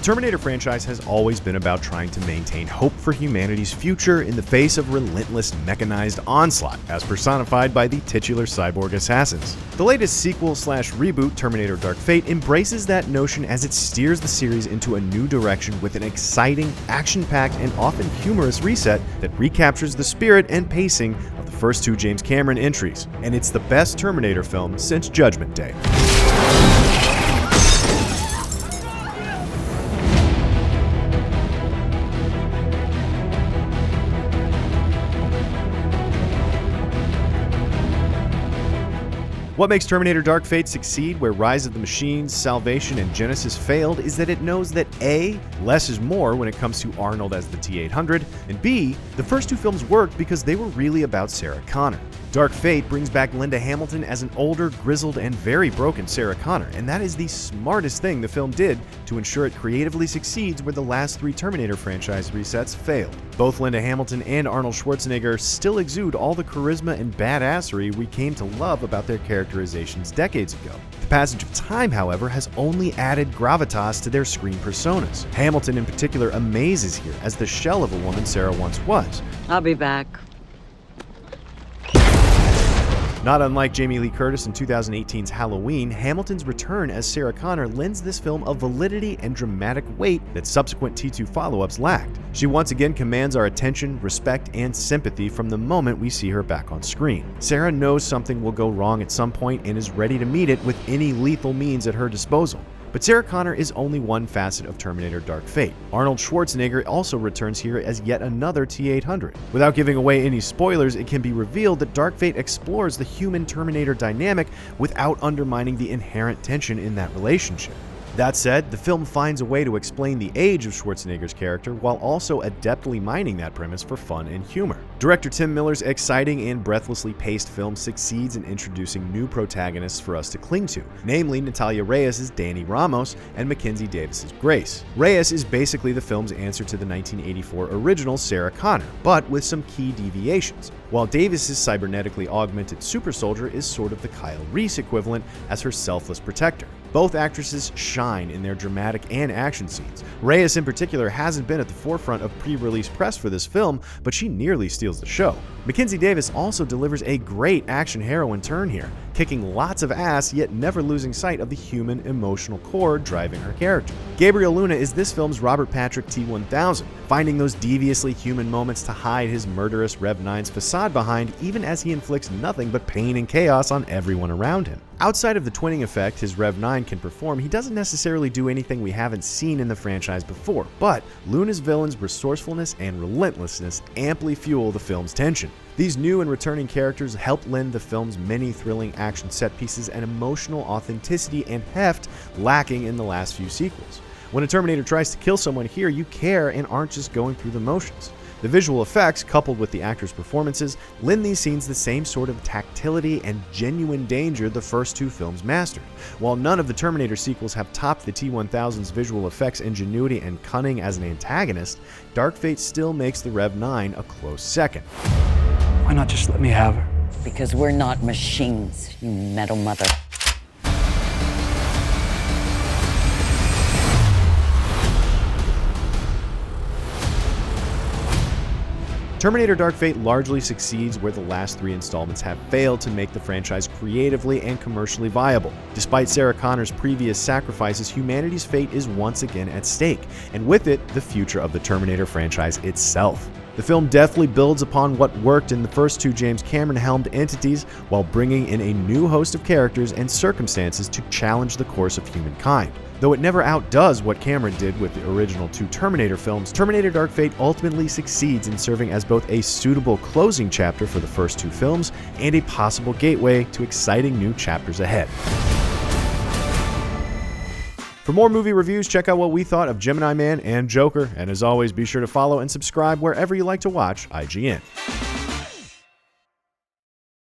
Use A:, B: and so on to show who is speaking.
A: Terminator franchise has always been about trying to maintain hope for humanity's future in the face of relentless mechanized onslaught, as personified by the titular cyborg assassins. The latest sequel/reboot, Terminator Dark Fate, embraces that notion as it steers the series into a new direction with an exciting, action-packed, and often humorous reset that recaptures the spirit and pacing of the first two James Cameron entries. And it's the best Terminator film since Judgment Day. What makes Terminator Dark Fate succeed where Rise of the Machines, Salvation, and Genesis failed is that it knows that A, less is more when it comes to Arnold as the T-800, and B, the first two films worked because they were really about Sarah Connor. Dark Fate brings back Linda Hamilton as an older, grizzled, and very broken Sarah Connor, and that is the smartest thing the film did to ensure it creatively succeeds where the last three Terminator franchise resets failed. Both Linda Hamilton and Arnold Schwarzenegger still exude all the charisma and badassery we came to love about their characterizations decades ago. The passage of time, however, has only added gravitas to their screen personas. Hamilton in particular amazes here as the shell of a woman Sarah once was.
B: I'll be back.
A: Not unlike Jamie Lee Curtis in 2018's Halloween, Hamilton's return as Sarah Connor lends this film a validity and dramatic weight that subsequent T2 follow-ups lacked. She once again commands our attention, respect, and sympathy from the moment we see her back on screen. Sarah knows something will go wrong at some point and is ready to meet it with any lethal means at her disposal. But Sarah Connor is only one facet of Terminator Dark Fate. Arnold Schwarzenegger also returns here as yet another T-800. Without giving away any spoilers, it can be revealed that Dark Fate explores the human-Terminator dynamic without undermining the inherent tension in that relationship. That said, the film finds a way to explain the age of Schwarzenegger's character while also adeptly mining that premise for fun and humor. Director Tim Miller's exciting and breathlessly paced film succeeds in introducing new protagonists for us to cling to, namely Natalia Reyes' Danny Ramos and Mackenzie Davis's Grace. Reyes is basically the film's answer to the 1984 original Sarah Connor, but with some key deviations, while Davis's cybernetically augmented super soldier is sort of the Kyle Reese equivalent as her selfless protector. Both actresses shine in their dramatic and action scenes. Reyes in particular hasn't been at the forefront of pre-release press for this film, but she nearly steals the show. Mackenzie Davis also delivers a great action heroine turn here, kicking lots of ass yet never losing sight of the human emotional core driving her character. Gabriel Luna is this film's Robert Patrick T-1000, finding those deviously human moments to hide his murderous Rev 9's facade behind even as he inflicts nothing but pain and chaos on everyone around him. Outside of the twinning effect his Rev 9 can perform, he doesn't necessarily do anything we haven't seen in the franchise before, but Luna's villain's resourcefulness and relentlessness amply fuel the film's tension. These new and returning characters help lend the film's many thrilling action set pieces an emotional authenticity and heft lacking in the last few sequels. When a Terminator tries to kill someone here, you care and aren't just going through the motions. The visual effects, coupled with the actors' performances, lend these scenes the same sort of tactility and genuine danger the first two films mastered. While none of the Terminator sequels have topped the T-1000's visual effects ingenuity and cunning as an antagonist, Dark Fate still makes the Rev 9 a close second.
C: Why not just let me have her?
B: Because we're not machines, you metal mother.
A: Terminator Dark Fate largely succeeds where the last three installments have failed to make the franchise creatively and commercially viable. Despite Sarah Connor's previous sacrifices, humanity's fate is once again at stake, and with it, the future of the Terminator franchise itself. The film deftly builds upon what worked in the first two James Cameron-helmed entities while bringing in a new host of characters and circumstances to challenge the course of humankind. Though it never outdoes what Cameron did with the original two Terminator films, Terminator Dark Fate ultimately succeeds in serving as both a suitable closing chapter for the first two films and a possible gateway to exciting new chapters ahead. For more movie reviews, check out what we thought of Gemini Man and Joker, and as always, be sure to follow and subscribe wherever you like to watch IGN.